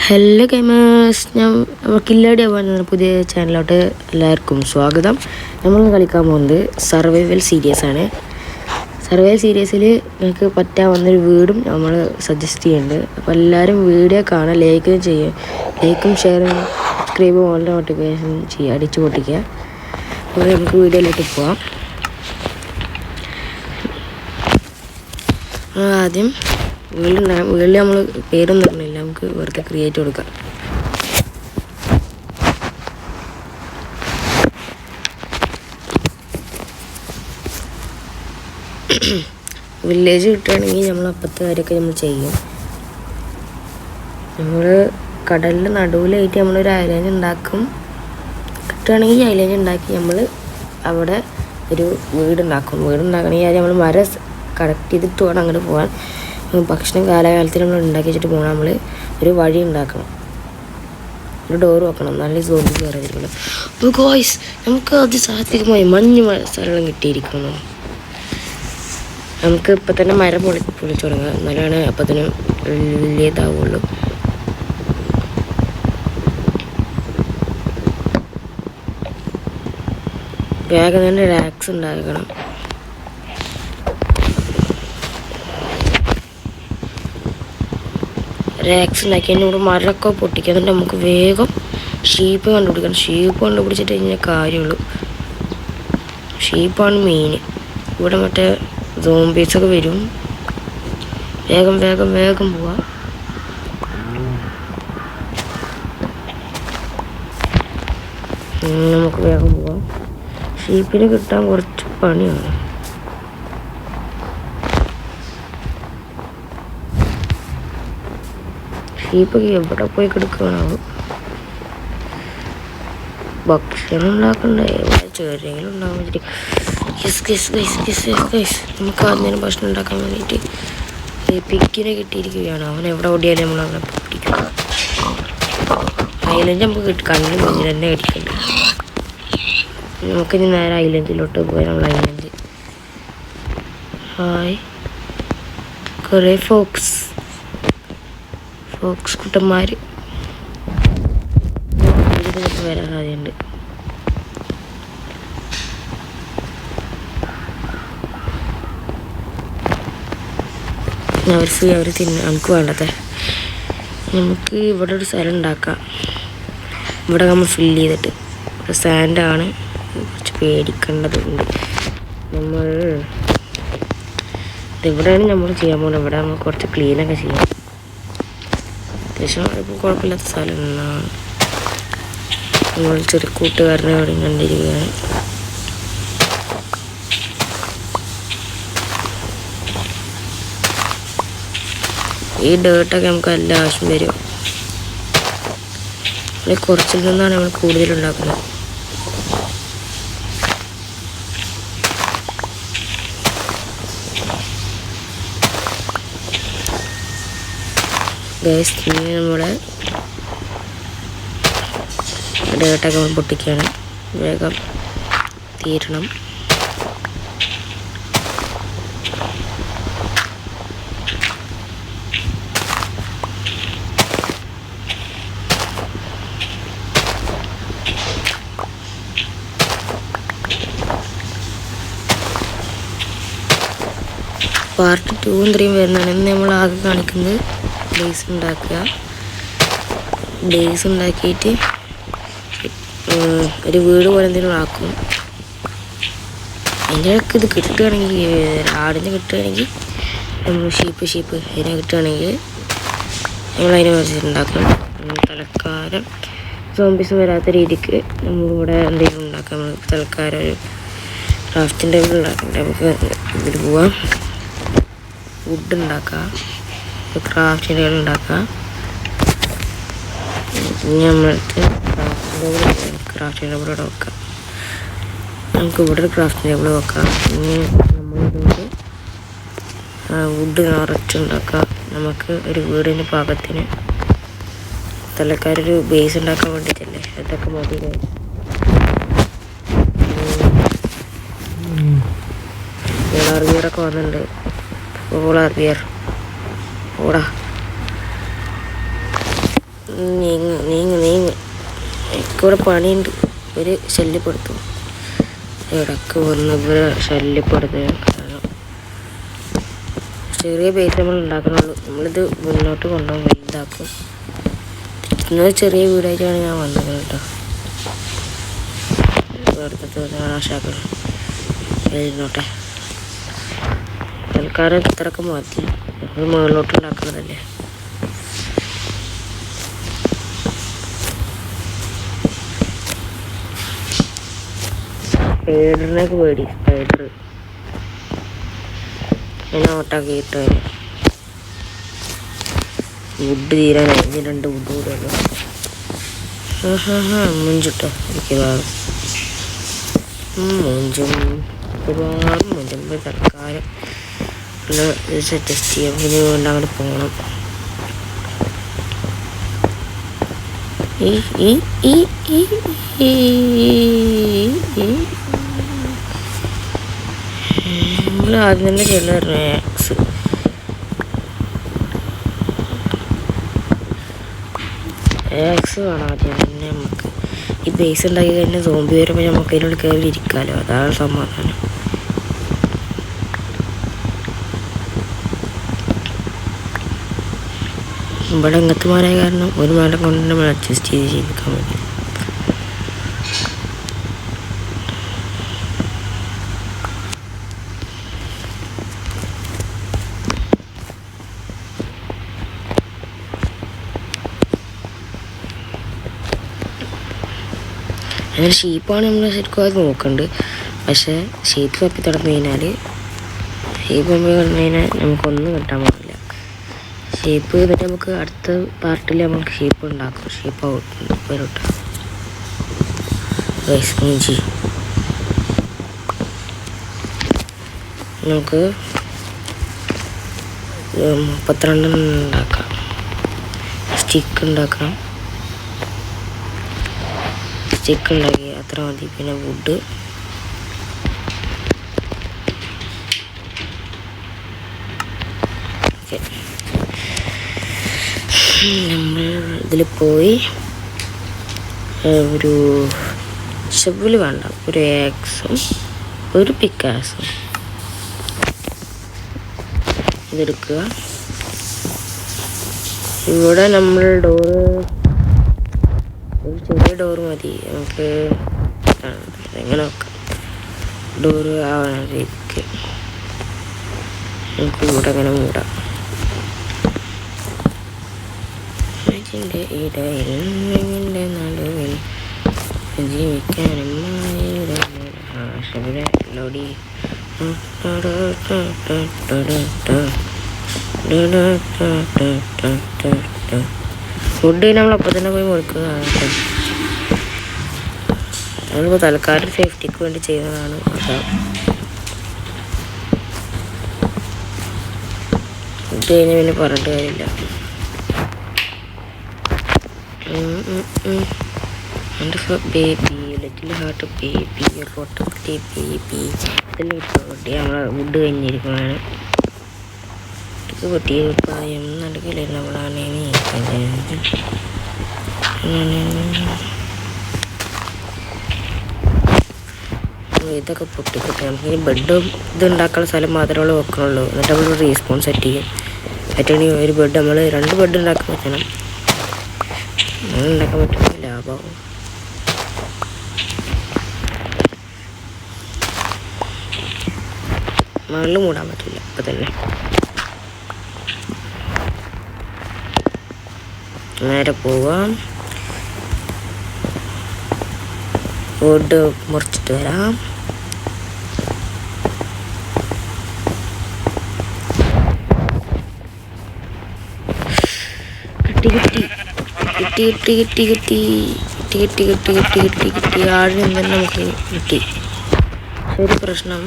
Hello gamers, ഞാൻ കില്ലാടി ആവാൻ പുതിയ ചാനലിലോട്ട് എല്ലാവർക്കും സ്വാഗതം. നമ്മൾ കളിക്കാൻ പോകുന്നത് സർവൈവൽ സീരീസ് ആണ്. സർവൈവൽ സീരീസിൽ നിങ്ങൾക്ക് പറ്റാവുന്നൊരു വീടും നമ്മൾ സജസ്റ്റ് ചെയ്യുന്നുണ്ട്. അപ്പോൾ എല്ലാവരും വീഡിയോ കാണാൻ ലൈക്കും ഷെയറും സബ്സ്ക്രൈബും ഓൾ നോട്ടിഫിക്കേഷൻ ചെയ്യുക, അടിച്ചു പൊട്ടിക്കുക. അപ്പോൾ നമുക്ക് വീഡിയോയിലോട്ട് പോവാം. ആദ്യം വീട്ടിൽ നമ്മൾ പേരൊന്നും ഇടുന്നില്ല, നമുക്ക് വെറുതെ ക്രിയേറ്റ് കൊടുക്കാം. വില്ലേജ് കിട്ടുകയാണെങ്കിൽ നമ്മൾ അപ്പത്തെ കാര്യമൊക്കെ നമ്മൾ ചെയ്യും. നമ്മൾ കടലിൻ്റെ നടുവിലായിട്ട് നമ്മളൊരു ഐലൻഡ് ഉണ്ടാക്കും. കിട്ടുകയാണെങ്കിൽ ഐലൻഡ് ഉണ്ടാക്കി നമ്മൾ അവിടെ ഒരു വീടുണ്ടാക്കണമെങ്കിൽ ആദ്യം നമ്മൾ മരം കണക്ട് ചെയ്തിട്ട് വേണം അങ്ങോട്ട് പോകാൻ. ഭക്ഷണം കാലാകാലത്തിൽ നമ്മൾ ഉണ്ടാക്കി വെച്ചിട്ട് പോകണം. നമ്മൾ ഒരു വഴി ഉണ്ടാക്കണം, ഒരു ഡോർ വെക്കണം, നല്ല സോമ്പി കയറിയിരിക്കണം. അപ്പോൾ ഗോയ്സ്, നമുക്ക് അത് സാധിക്കുമായി മഞ്ഞ് സ്ഥലം കിട്ടിയിരിക്കുന്നു. നമുക്ക് ഇപ്പം തന്നെ മരം പൊളിച്ചു തുടങ്ങാം, എന്നാലാണ് അപ്പം തന്നെ വലിയതാവുള്ളൂ. വേഗം തന്നെ റാക്സ് ഉണ്ടാക്കണം. റാക്സ് ഉണ്ടാക്കി അതിനോട് മരമൊക്കെ പൊട്ടിക്കുക. എന്നിട്ട് നമുക്ക് വേഗം ഷീപ്പ് കണ്ടുപിടിക്കണം. ഷീപ്പ് കണ്ടുപിടിച്ചിട്ട് കഴിഞ്ഞാൽ കാര്യമുള്ളൂ. ഷീപ്പാണ് മെയിൻ. ഇവിടെ മറ്റേ സോംബീസൊക്കെ വരും. വേഗം വേഗം വേഗം പോവാം. നമുക്ക് വേഗം പോവാം. ഷീപ്പിന് കിട്ടാൻ കുറച്ച് പണിയാണ്. ഷീപ്പൊക്കെ എവിടെ പോയി കിടക്കുകയാണാവും. ഭക്ഷണം ഉണ്ടാക്കണ്ടേ, ഇവിടെ ചെറിയെങ്കിലും ഉണ്ടാകാൻ വേണ്ടിയിട്ട്. നമുക്ക് ആദ്യം ഭക്ഷണം ഉണ്ടാക്കാൻ വേണ്ടിയിട്ട് പിക്കിനെ കിട്ടിയിരിക്കുകയാണ്. അവൻ എവിടെ ഓടിയാലും നമ്മൾ അവനെ പിടിക്കും. ഐലൻഡ് നമുക്ക് കണ്ണിന് മുന്നിൽ തന്നെ അടിക്കണ്ട. നമുക്കിനി നേരെ ഐലൻഡിലോട്ട് പോയി. നമ്മൾ ഐലൻഡ് കുറേ ഫോക്സ് കുട്ടന്മാർ വരാൻ സാധ്യതയുണ്ട്. അവർ നമുക്ക് വേണ്ടത്. നമുക്ക് ഇവിടെ ഒരു സ്ഥലം ഉണ്ടാക്കാം. ഇവിടെ നമ്മൾ ഫില്ല് ചെയ്തിട്ട് ഇവിടെ സാൻഡാണ്, കുറച്ച് പേടിക്കേണ്ടതുണ്ട്. നമ്മൾ ഇവിടെയാണ് നമ്മൾ ചെയ്യാൻ പോകുന്നത്. ഇവിടെ നമ്മൾ കുറച്ച് ക്ലീനൊക്കെ ചെയ്യാം. അത്യാവശ്യം ഇപ്പോൾ കുഴപ്പമില്ലാത്ത സ്ഥലം എന്നാണ്. നമ്മൾ ചെറിയ കൂട്ടുകാരനെ എവിടെയും കണ്ടിരിക്കുകയാണ്. ഈ ഡേർട്ടൊക്കെ നമുക്ക് നല്ല ആവശ്യം വരും. കുറച്ചിൽ നിന്നാണ് നമ്മൾ കൂടുതലുണ്ടാക്കുന്നത്. ഇനി നമ്മുടെ ഡേർട്ടൊക്കെ പൊട്ടിക്കുകയാണ്. വേഗം തീരണം. പാർട്ട് 2 3 വരുന്നതാണ്. ഇന്ന് നമ്മൾ ആകെ കാണിക്കുന്നത് ബേസ് ഉണ്ടാക്കുക. ബേസ് ഉണ്ടാക്കിയിട്ട് ഒരു വീട് പോലെ എന്തെങ്കിലും ആക്കും. അതിൻ്റെ ഇടയ്ക്ക് ഇത് കിട്ടുകയാണെങ്കിൽ, ആടിന് കിട്ടുകയാണെങ്കിൽ, നമ്മൾ ഷീപ്പ് അതിനെ കിട്ടുകയാണെങ്കിൽ നമ്മളതിനെ വെച്ചിട്ടുണ്ടാക്കും. തൽക്കാലം സോംബീസ് വരാത്ത രീതിക്ക് നമ്മളിവിടെ എന്തെങ്കിലും ഉണ്ടാക്കാം. നമ്മൾ തൽക്കാലം ഒരു ക്രാഫ്റ്റിംഗ് ടേബിൾ ഉണ്ടാക്കണ്ടേ. നമുക്ക് ഇതിൽ പോവാം. വുഡ് ഉണ്ടാക്കാം, ക്രാഫ്റ്റിംഗ് ടേബിൾ ഉണ്ടാക്കാം. ഇനി നമ്മൾക്ക് ക്രാഫ്റ്റിംഗ് ടേബിൾ ഇവിടെ വെക്കാം. നമുക്ക് ഇവിടെ ഒരു ക്രാഫ്റ്റിംഗ് ടേബിൾ വെക്കാം. ഇനി നമ്മളിതുകൊണ്ട് വുഡ് നിറച്ചുണ്ടാക്കാം. നമുക്ക് ഒരു വീടിന് പാകത്തിന് തലക്കാരൊരു ബേസ് ഉണ്ടാക്കാൻ വേണ്ടിയിട്ടല്ലേ. അതൊക്കെ മതി. വീടൊക്കെ വന്നിട്ടുണ്ട്. പോളാർ ബിയർ ഓടാ. നീങ്ങ് നീങ്ങ് നീങ്ങ് എനിക്കിവിടെ പണിയുണ്ട്. ഒരു ശല്യപ്പെടുത്തും, ഇടക്ക് വന്നവർ ശല്യപ്പെടുത്തുക. കാരണം ചെറിയ ബേസ് നമ്മൾ ഉണ്ടാക്കണുള്ളൂ. നമ്മളിത് മുന്നോട്ട് കൊണ്ടുപോകും, വലുതാക്കും. ഇന്നത് ചെറിയ വീടായിട്ടാണ് ഞാൻ വന്നത് കേട്ടോ. അടുത്തത് നാശാക്കണം എഴുന്നോട്ടെ. തൽക്കാലം ഇത്രയൊക്കെ മതി. നമ്മൾ മുകളിലോട്ട് ഉണ്ടാക്കുന്നതല്ലേ. സ്പൈഡറിനൊക്കെ പേടി. സ്പൈഡർ ഞാൻ ഓട്ടാക്കി ഇട്ടു. വുഡ് തീരാനായി. ഇനി 2 വുഡ് കൂടെ ഉള്ളു. മുഞ്ചിട്ടോ എനിക്ക് ഭാഗം മുഞ്ചും ഒരുപാട് മുഞ്ചുമ്പോൾ തൽക്കാലം ടെസ്റ്റ് ചെയ്യാം. ഇനി കൊണ്ട് അങ്ങോട്ട് പോകണം. നമ്മൾ ആദ്യം തന്നെ ചെയ്യുന്ന റാക്സ്. റാക്സ് വേണം ആദ്യം തന്നെ. നമുക്ക് ഈ ബേസ് ഉണ്ടാക്കി കഴിഞ്ഞാൽ സോംബി വരുമ്പോൾ നമുക്ക് അതിനോട് കയറി ഇരിക്കാമല്ലോ. അതാണ് സമാധാനം. ഇവിടെ എങ്ങത്തുമാരായ കാരണം ഒരു മരം കൊണ്ട് നമ്മൾ അഡ്ജസ്റ്റ് ചെയ്തിരിക്കാൻ പറ്റും. അങ്ങനെ ഷീപ്പാണ് നമ്മൾ ശരിക്കും അത് നോക്കുന്നുണ്ട്. പക്ഷേ ഷീപ്പ് തപ്പി തുടർന്ന് കഴിഞ്ഞാൽ ഷീപ്പ് നമ്മൾ കണ്ടു കഴിഞ്ഞാൽ നമുക്കൊന്നും കിട്ടാൻ പാടില്ല. ഷീപ്പ് എന്നിട്ട് നമുക്ക് അടുത്ത പാർട്ടിൽ നമുക്ക് ഷീപ്പ് ഉണ്ടാക്കും. ഷീപ്പ് വരോട്ടെ ഇഞ്ചി നമുക്ക് 32 ഉണ്ടാക്കാം. സ്റ്റിക്ക് ഉണ്ടാക്കാം. സ്റ്റിക്ക് ഉണ്ടാക്കി അത്ര മതി. പിന്നെ വുഡ് ഓക്കെ. നമ്മൾ ഇതിൽ പോയി ഒരു ഷെവ്വിൽ വേണ്ട, ഒരു ആക്സും ഒരു പിക്കാസും ഇതെടുക്കുക. ഇവിടെ നമ്മൾ ഡോറ് ഒരു ചെറിയ ഡോറ് മതി നമുക്ക്. എങ്ങനെ നോക്കാം ഡോറ് ആവാനായിരിക്ക്. നമുക്ക് ഇവിടെ അങ്ങനെ മൂടാം. ഇതിൻ്റെ ഇടയിൽ നടുവിൽ ജീവിക്കാനും ലോടി ഫുഡ് നമ്മളപ്പോൾ തന്നെ പോയി മുറിക്കുക. നമ്മളിപ്പോൾ തൽക്കാലം സേഫ്റ്റിക്ക് വേണ്ടി ചെയ്യുന്നതാണ്. ഫുഡ് കഴിഞ്ഞാൽ പിന്നെ പറഞ്ഞിട്ട് കാര്യമില്ല. Baby little heart baby roti baby ഇതെല്ലാം ഇട്ടോട്ടി നമ്മളെ ഫുഡ് കഴിഞ്ഞിരിക്കുന്നതാണ്. പൊട്ടിയ പായം നടക്കില്ല നമ്മളാണ്. ഇതൊക്കെ പൊട്ടിക്കിട്ട് നമുക്കിനി ബെഡും ഇത് ഉണ്ടാക്കാനുള്ള സ്ഥലം മാത്രമേ വെക്കണുള്ളൂ. എന്നിട്ട് നമ്മൾ റീസ്പോൺ സെറ്റ് ചെയ്യും. പറ്റുകയാണെങ്കിൽ ഒരു ബെഡ് നമ്മൾ 2 ബെഡ് ഉണ്ടാക്കാൻ പറ്റണം. അങ്ങനെ ഉണ്ടാക്കാൻ പറ്റുന്ന ലാഭമാവും. മണ്ണിൽ മൂടാൻ പറ്റില്ല ഇപ്പം തന്നെ. നേരെ പോവാം. വുഡ് മുറിച്ചിട്ട് വരാം. കിട്ടി ആടിനും തന്നെ നമുക്ക് കിട്ടി. ഒരു പ്രശ്നം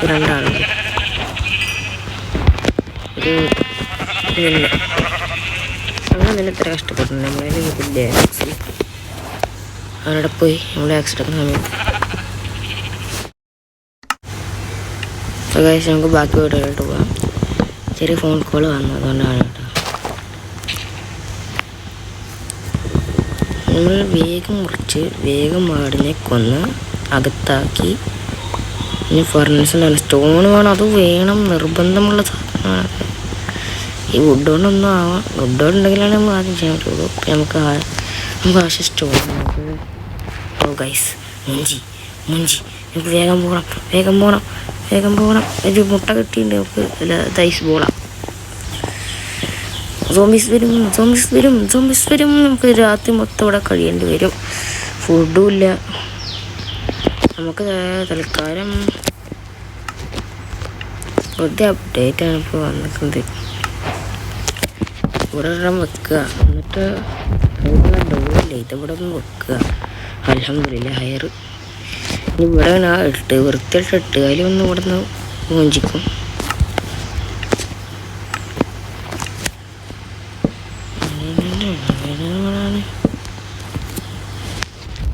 2 ആളുണ്ട്. അങ്ങനെ തന്നെ ഇത്ര കഷ്ടപ്പെടുന്നു നമ്മളതിൽ ഇതിൻ്റെ ആക്സിൽ അവിടെ പോയി നമ്മൾ ആക്സിഡൻറ്റ് സമയത്ത്. ഗൈസ് നമുക്ക് ബാക്കി വീടുകളിലോട്ട് പോകാം. ചെറിയ ഫോൺ കോൾ വന്നു, അതുകൊണ്ടാണ് കേട്ടോ. നമ്മൾ വേഗം മുറിച്ച് വേഗം ആടിനെ കൊന്ന് അകത്താക്കി. ഇനി ഫർണിച്ചർ എന്താണ്, സ്റ്റോൺ വേണം, അത് വേണം, നിർബന്ധമുള്ള സാധനമാണ്. ഈ വുഡ് കൊണ്ടൊന്നും ആവാം, വുഡ് ഉണ്ടെങ്കിലാണ് നമ്മൾ ആദ്യം ചെയ്യാൻ പറ്റുള്ളൂ. നമുക്ക് ആവശ്യം സ്റ്റോൺ. ഓ ഗൈസ്, മുഞ്ചി നമുക്ക് വേഗം പോകണം. ഒരു മുട്ട കിട്ടിയിട്ടുണ്ട് നമുക്ക്. ഐസ് ബോളാം. സോംബീസ് വരും. നമുക്ക് രാത്രി മൊത്തം ഇവിടെ കഴിയേണ്ടി വരും. ഫുഡും ഇല്ല. നമുക്ക് തൽക്കാലം വെറുതെ അപ്ഡേറ്റാണ് ഇപ്പോൾ വന്നിട്ടുണ്ട്. ഇവിടെ ഒരെണ്ണം വെക്കുക, എന്നിട്ട് ഇതിവിടെ ഒന്ന് വെക്കുക. അൽഹംദുലില്ലാ ഹയർ. ഇനി ഇവിടെ ഇട്ട് വൃത്തിയായിട്ട് അതിലൊന്നും ഇവിടെ നിന്ന് മോഞ്ചിക്കും.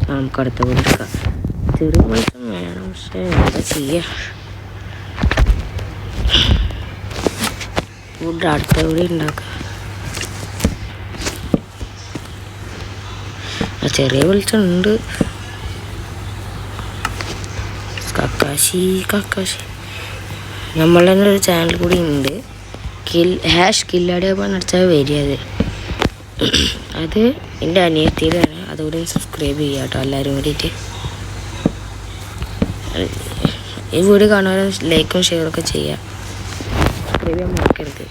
നമുക്ക് അടുത്ത പോലെ എടുക്കാം. ചെറിയ മത്സ്യം വേണം, പക്ഷേ എന്താ ചെയ്യാം. ഫുഡ് അടുത്ത കൂടി ഉണ്ടാക്കുക. ചെറിയ വെളിച്ചം ഉണ്ട്. കക്കാശി നമ്മളെ തന്നെ ഒരു ചാനൽ കൂടി ഉണ്ട്, #കില്ലാടിയപ്പോൾ അടിച്ചാൽ വരിക. അത് എൻ്റെ അനിയത്തിയിലാണ്. അതുകൂടി സബ്സ്ക്രൈബ് ചെയ്യുക കേട്ടോ, എല്ലാവരും കൂടിയിട്ട്. ഈ വീഡിയോ കാണാൻ ലൈക്കും ഷെയറൊക്കെ ചെയ്യാം. സബ്സ്ക്രൈബ് ചെയ്യാൻ മറക്കരുത്.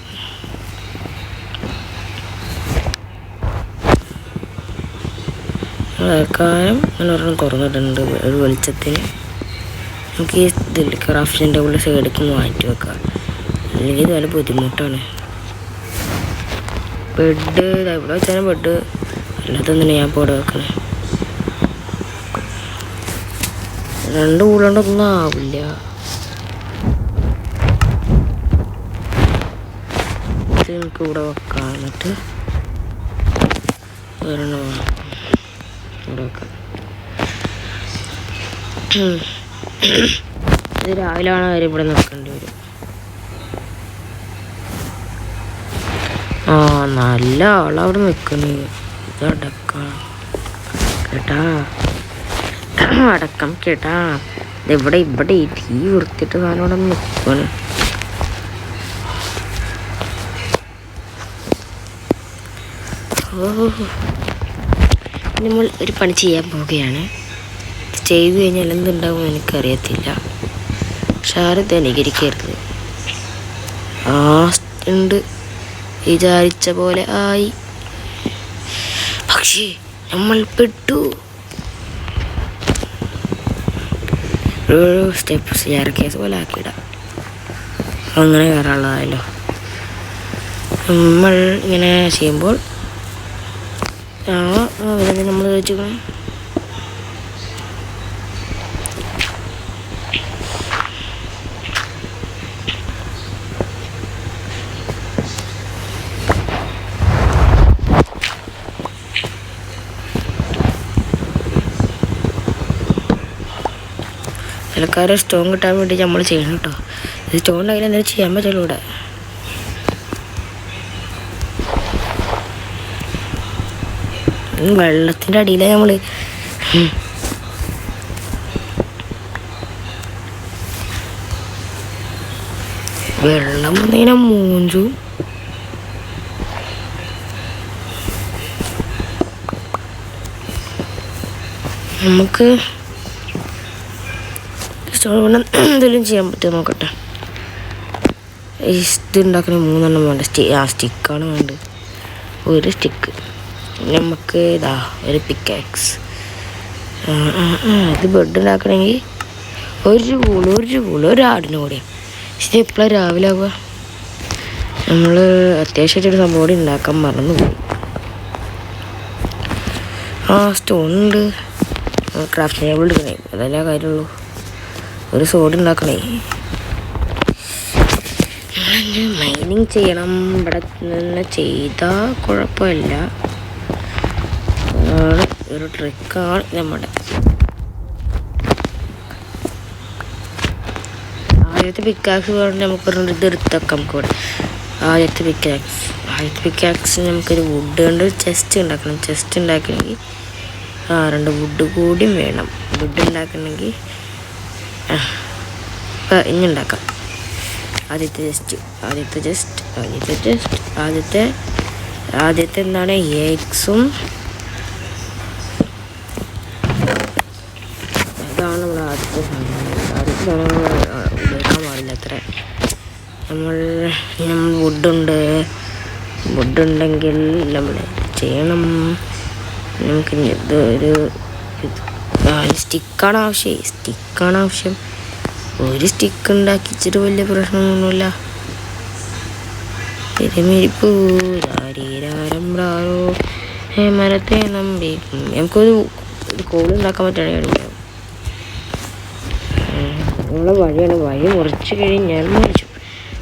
കാലം അങ്ങനെ ഒരെണ്ണം തുറന്നിട്ടുണ്ട് ഒരു വെളിച്ചത്തിന്. നമുക്ക് ഈ ഇതിൽ ക്രാഫ്റ്റിൻ്റെ ഉള്ള സൈഡിലേക്ക് മാറ്റി വെക്കാം, അല്ലെങ്കിൽ ഇത് നല്ല ബുദ്ധിമുട്ടാണ്. ബെഡ് ഇവിടെ വെച്ചാൽ ബെഡ് അല്ലാത്തൊന്നും ഞാൻ ഇപ്പോൾ ഇവിടെ വെക്കണേ. 2 കൂടൊന്നും ആവില്ല. ഇത് നമുക്ക് ഇവിടെ വെക്കാം. എന്നിട്ട് ഒരെണ്ണം ഇവിടെ വെക്കാം. ഇത് രാവിലെയാണ് കാര്യം ഇവിടെ നിൽക്കേണ്ടി വരും. നല്ല ആളവിടെ നിൽക്കണേ. ഇത് അടക്കം കേട്ടാ. ഇവിടെ ഈ ടീ വൃത്തിയിട്ട് സാധനം ഇവിടെ നിൽക്കണം. നമ്മൾ ഒരു പണി ചെയ്യാൻ പോവുകയാണ്. ചെയ്തു കഴിഞ്ഞാൽ എന്തുണ്ടാവും എനിക്കറിയത്തില്ല. പക്ഷെ ആരും അനുകരിക്കരുത്. ഉണ്ട്, വിചാരിച്ച പോലെ ആയി. പക്ഷേ നമ്മൾ പെട്ടു. ഒരു സ്റ്റെപ്പ് കേസ് പോലെ ആക്കിയിടാം. അങ്ങനെ കയറാനുള്ളതായല്ലോ. നമ്മൾ ഇങ്ങനെ ചെയ്യുമ്പോൾ നമ്മൾ വെച്ചിരിക്കണം. ആൾക്കാരെ സ്റ്റോൺ കിട്ടാൻ വേണ്ടി നമ്മൾ ചെയ്യണം കേട്ടോ. ഇത് സ്റ്റോൺ ഉണ്ടെങ്കിൽ എന്തെങ്കിലും ചെയ്യാൻ പറ്റുള്ളൂ. ഇവിടെ വെള്ളത്തിൻ്റെ അടിയിലാണ് നമ്മൾ. വെള്ളം വന്നിങ്ങനെ മൂഞ്ചു. നമുക്ക് എന്തെങ്കിലും ചെയ്യാൻ പറ്റുമോ നോക്കട്ടെ. ഇത് ഉണ്ടാക്കണ 3 എണ്ണം വേണ്ട. സ്റ്റിക്കാണ് വേണ്ടത്. ഒരു സ്റ്റിക്ക്. നമുക്ക് ഇതാ ഒരു പിക്കാക്സ്. ഇത് ബെഡ് ഉണ്ടാക്കണമെങ്കിൽ ഒരു കൂള് ഒരാടിന് കൂടി. ഇത് എപ്പോഴാണ് രാവിലെ ആവുക? നമ്മൾ അത്യാവശ്യമായിട്ടൊരു സംഭവം കൂടി ഉണ്ടാക്കാൻ മറന്നുപോയി. സ്റ്റോണുണ്ട്. ക്രാഫ്റ്റ് ടേബിൾ എടുക്കണേ, അതല്ലേ കാര്യമുള്ളൂ. ഒരു സോഡ് ഉണ്ടാക്കണേ. മൈനിങ് ചെയ്യണം. ഇവിടെ നിന്ന് ചെയ്താൽ കുഴപ്പമില്ല. ഒരു ട്രിക്കാണ് നമ്മുടെ. ആദ്യത്തെ പിക്കാക്സ് കൊണ്ട് നമുക്കൊരു ഇത് എടുത്തേക്കാം. നമുക്കിവിടെ ആദ്യത്തെ പിക്കാക്സ് നമുക്കൊരു വുഡ് കൊണ്ട് ചെസ്റ്റ് ഉണ്ടാക്കണം. ചെസ്റ്റ് ഉണ്ടാക്കണമെങ്കിൽ 2 വുഡ് കൂടിയും വേണം. വുഡ് ഉണ്ടാക്കണമെങ്കിൽ ഇനി ഉണ്ടാക്കാം. ആദ്യത്തെ എന്താണ് എഗ്സും അതാണ് നമ്മൾ ആദ്യത്തെ സാധനം ഉപയോഗിക്കാൻ പാടില്ല അത്ര. നമ്മൾ വുഡുണ്ടെങ്കിൽ നമ്മൾ ചെയ്യണം. നമുക്ക് ഇത് ഒരു സ്റ്റിക്കാണ് ആവശ്യം. ഒരു സ്റ്റിക്ക് ഉണ്ടാക്കിച്ചിട്ട് വലിയ പ്രശ്നമൊന്നുമില്ല. മരത്തെ നമ്പിക്കും നമുക്കൊരു കോള് ഉണ്ടാക്കാൻ പറ്റുകയാണെങ്കിൽ നമ്മളെ വഴി മുറിച്ച് കഴിഞ്ഞാൽ മുറിച്ചു.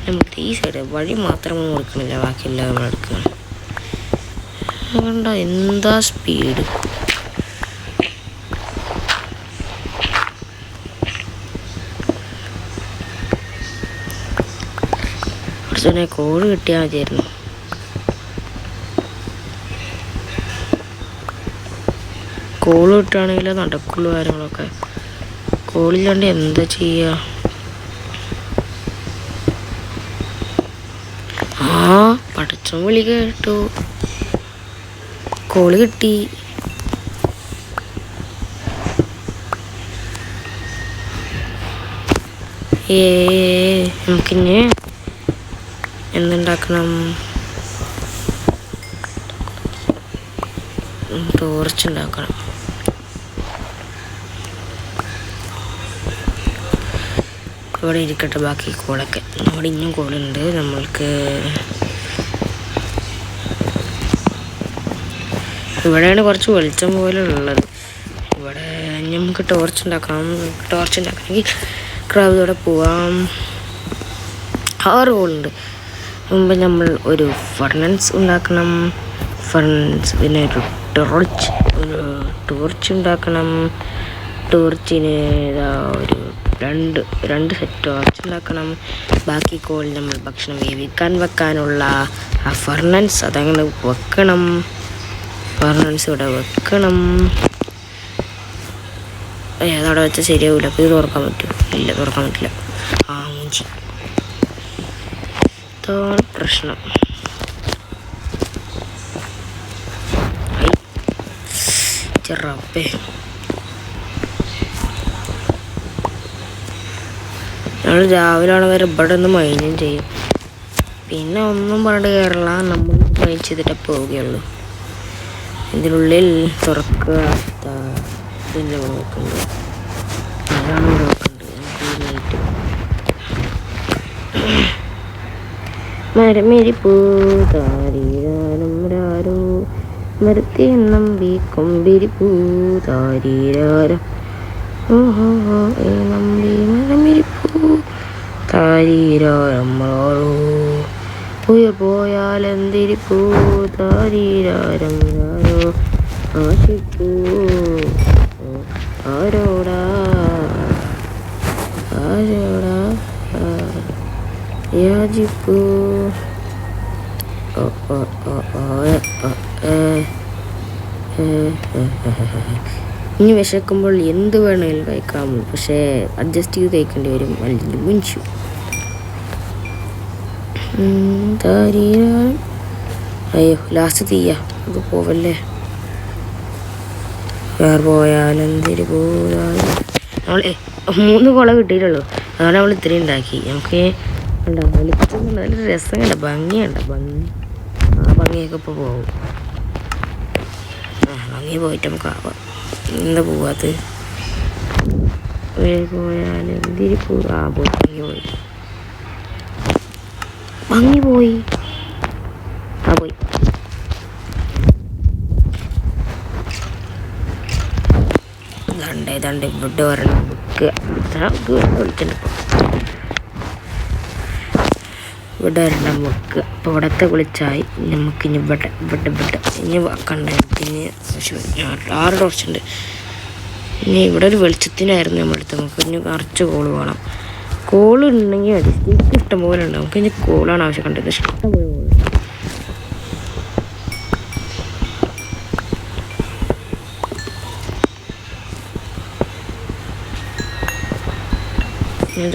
നമ്മൾ ഈ സൈഡ് വഴി മാത്രം മുറിക്കണില്ല, ബാക്കിയെല്ലാം നമ്മൾ എടുക്കണം. കണ്ടോ എന്താ സ്പീഡ്. കുറച്ചുകൂടെ കോള് കിട്ടിയാൽ മതിയായിരുന്നു. കോള് കിട്ടുകയാണെങ്കിൽ നടക്കുള്ളൂ കാര്യങ്ങളൊക്കെ. കോളില്ലാണ്ട് എന്താ ചെയ്യുക? പടച്ചോൻ വിളി കേട്ടു, കോള് കിട്ടി. നമുക്കിനി എന്തുണ്ടാക്കണം? ടോർച്ച് ഉണ്ടാക്കണം. ഇവിടെ ഇരിക്കട്ടെ ബാക്കി കോളൊക്കെ. അവിടെ ഇനിയും കോളുണ്ട്. നമ്മൾക്ക് ഇവിടെയാണ് കുറച്ച് വെളിച്ചം പോലെ ഉള്ളത്. ഇവിടെ നമുക്ക് ടോർച്ച് ഉണ്ടാക്കണമെങ്കിൽ ക്രൗഡോടെ പോവാം. 6 കോളുണ്ട്. മുമ്പ് നമ്മൾ ഒരു ഫർണൻസ് ഉണ്ടാക്കണം. പിന്നെ ഒരു ടോർച്ച് ഉണ്ടാക്കണം. ടോർച്ചിന് ഒരു രണ്ട് സെറ്റ് ടോർച്ച് ഉണ്ടാക്കണം. ബാക്കി കോൾ നമ്മൾ ഭക്ഷണം വെക്കാനുള്ള ആ ഫർണൻസ് അതങ്ങനെ വെക്കണം. ഇവിടെ വെക്കണം. അതവിടെ വെച്ചാൽ ശരിയാവില്ല. അപ്പോൾ ഇത് തുറക്കാൻ പറ്റുമോ? ഇല്ല, തുറക്കാൻ പറ്റില്ല. മൂഞ്ചി. ഇതാണ് പ്രശ്നം. ചെറപ്പേ ഞങ്ങൾ രാവിലെ വരെ ഇവിടെ ഒന്ന് മൈനും ചെയ്യും. പിന്നെ ഒന്നും പറഞ്ഞിട്ട് കയറില്ല, നമ്മൾ മൈൻ ചെയ്തിട്ടേ പോവുകയുള്ളൂ. ഇതിനുള്ളിൽ തുറക്കുക. പിന്നെ നോക്കുന്നുണ്ട്, അതാണ് നോക്കുന്നുണ്ട്. മരമേരിപ്പൂ താരീരാരം രാരോ മരത്തെ നമ്പി കൊമ്പിരിപ്പൂ താരീരാരം നമ്പി മരമേരിപ്പൂ താരീരാരം രാരോ പോയാൽ എന്തിരിപ്പൂ താരീരാരം രാരോ ആശിപ്പൂ ആരോടാ യാചിപ്പൂ. ഇനി വിശക്കുമ്പോൾ എന്ത് വേണമെങ്കിലും കഴിക്കാം, പക്ഷേ അഡ്ജസ്റ്റ് ചെയ്ത് കഴിക്കേണ്ടി വരും, അല്ലെങ്കിൽ മുഞ്ചു. അയ്യോ ലാസ്റ്റ് തീയാ, അത് പോവല്ലേ. വേറെ പോയാലെന്തിരി പോയാലും നമ്മൾ 3 കുള കിട്ടിയിട്ടുള്ളൂ. അതാണ് നമ്മൾ ഇത്രയും ഉണ്ടാക്കി. നമുക്ക് വെളിച്ചം നല്ല രസം കണ്ട, ഭംഗിയുണ്ട. ആ ഭംഗിയൊക്കെ ഇപ്പോൾ പോകും. ഭംഗി പോയിട്ട് നമുക്ക് ആവാം. എന്താ പോവാത്? പോയാൽ എന്തിരി പോയി. ഭംഗി പോയി. പോയി. ദണ്ട് ഇവിടെ വരണം. ഇവിടെ വരണം വെക്കുക. അപ്പോൾ ഇവിടത്തെ കുളിച്ചായി. നമുക്കിനി ഇവിടെ ഇനി കണ്ട പിന്നെ 6 ടോർച്ചുണ്ട്. ഇനി ഇവിടെ ഒരു വെളിച്ചത്തിനായിരുന്നു നമ്മളെടുത്ത്. നമുക്ക് ഇനി കുറച്ച് കോള് വേണം. കോള് ഉണ്ടെങ്കിൽ മതി. സ്റ്റിക്ക് ഇഷ്ടംപോലെ ഉണ്ട്. നമുക്ക് ഇനി കോളാണ് ആവശ്യം. കണ്ടത് ഇഷ്ടംപോലെ കോള്.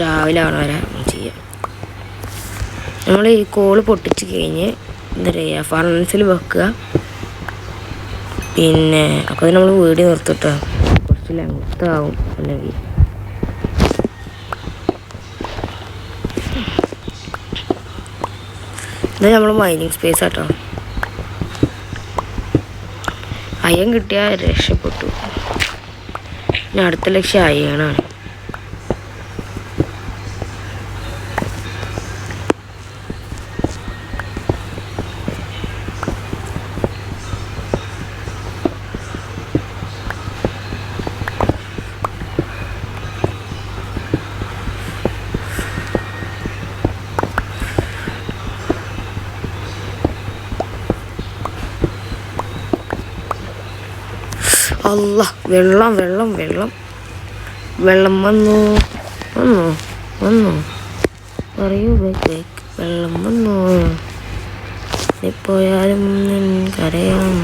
രാവിലെ ആവണ വരെ ചെയ്യാം. നമ്മൾ ഈ കോള് പൊട്ടിച്ച് കഴിഞ്ഞ് എന്താ പറയുക ഫർണസിൽ വെക്കുക. പിന്നെ അപ്പോൾ നമ്മൾ വീഡിയോ നിർത്തിട്ടോ, കുറച്ച് ലെങ്താവും അല്ലെങ്കിൽ. ഇത് നമ്മൾ മൈനിങ് സ്പേസ് ആട്ടോ. അയ്യം കിട്ടിയാൽ രക്ഷപ്പെട്ടു. പിന്നെ അടുത്ത ലക്ഷ്യം അയ്യണാണ്. അല്ല വെള്ളം വെള്ളം വെള്ളം വെള്ളം വന്നു വന്നു വന്നു പറയൂ വെള്ളം വന്നു. എപ്പോയാലും കരയണം.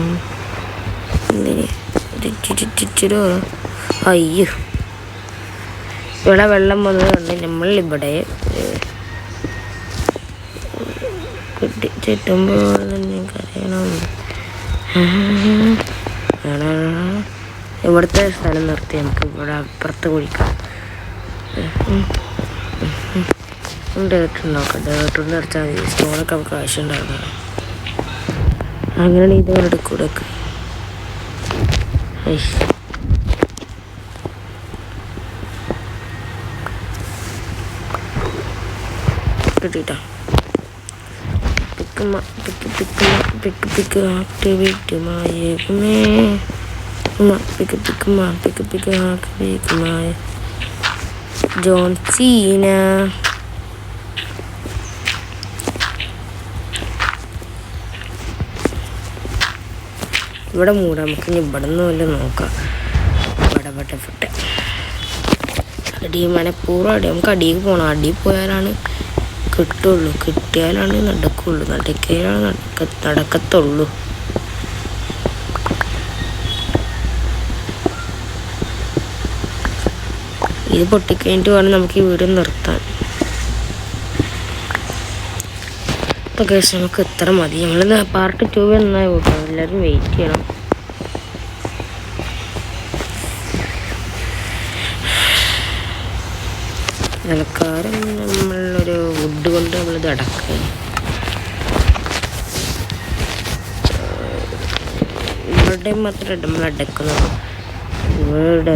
അയ്യോ ഇവിടെ വെള്ളം വന്നതുകൊണ്ട് നമ്മളിവിടെ ചുറ്റുമ്പോൾ കരയണം. ഇവിടുത്തെ സ്ഥലം നിർത്തി നമുക്ക് ഇവിടെ അപ്പുറത്ത് കുഴിക്കാം. ഡേട്ടുണ്ടാക്കാം. ഡേട്ടോട് നിറച്ചാൽ മതി. സ്റ്റോണൊക്കെ നമുക്ക് ആവശ്യമുണ്ടാകുന്നത്. അങ്ങനെയാണ് ഇത് എടുക്കൂടൊക്കെ. കിട്ടിട്ടോ. പിക്ക് ആക്ടിവിറ്റുമായേക്കുമേ പിക്കുമായ ജോൺ സീന. ഇവിടെ മൂടാം. നമുക്ക് ഇനി ഇവിടെ നിന്ന് വല്ല നോക്കാം. ഇവിടെ അടി മനപ്പൂർവ്വം അടി. നമുക്ക് അടിയിൽ പോകണം. അടിയിൽ പോയാലാണ് കിട്ടുള്ളൂ. കിട്ടിയാലാണ് നടക്കുള്ളൂ. നടക്കിയാലാണ് നടക്കത്തുള്ളൂ. ഇത് പൊട്ടിക്കഴിഞ്ഞിട്ട് വേണം നമുക്ക് ഈ വീഡിയോ നിർത്താൻ. അപ്പോൾ ഗൈസ് നമുക്ക് ഇത്ര മതി. നമ്മൾ പാർട്ട് 2 എന്നായി കൂട്ടാം. എല്ലാവരും വെയിറ്റ് ചെയ്യണം. തൽക്കാലം നമ്മളൊരു വുഡ് കൊണ്ട് നമ്മളിത് അടക്കുക. ഇവിടെ മാത്രമേ നമ്മൾ അടക്കുന്നത്. ഇവിടെ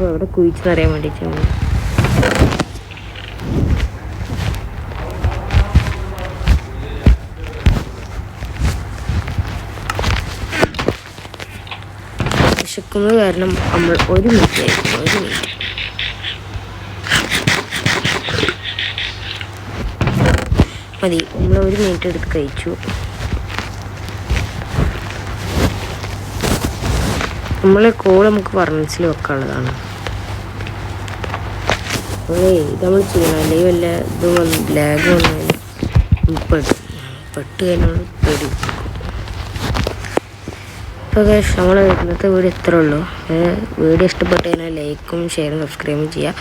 അവിടെ കുഴിച്ചെന്നറിയാൻ വേണ്ടിയിട്ട് വിശക്കുന്നത് കാരണം നമ്മൾ 1 മിനിറ്റ് മതി. നമ്മൾ 1 മിനിറ്റ് എടുത്ത് കഴിച്ചു. നമ്മളെ കോൾ നമുക്ക് ഫർണസിൽ വെക്കാനുള്ളതാണ്. ഇത് നമ്മൾ ചെയ്യണം. അല്ലെങ്കിൽ വല്ല ഇത് ലാഗ് വന്നാൽ പെട്ട് കഴിഞ്ഞാൽ പേടി. അപ്പോൾ നമ്മൾ ഇന്നത്തെ വീഡിയോ ഇത്രേ ഉള്ളൂ. വീഡിയോ ഇഷ്ടപ്പെട്ട് കഴിഞ്ഞാൽ ലൈക്കും ഷെയറും സബ്സ്ക്രൈബും ചെയ്യുക.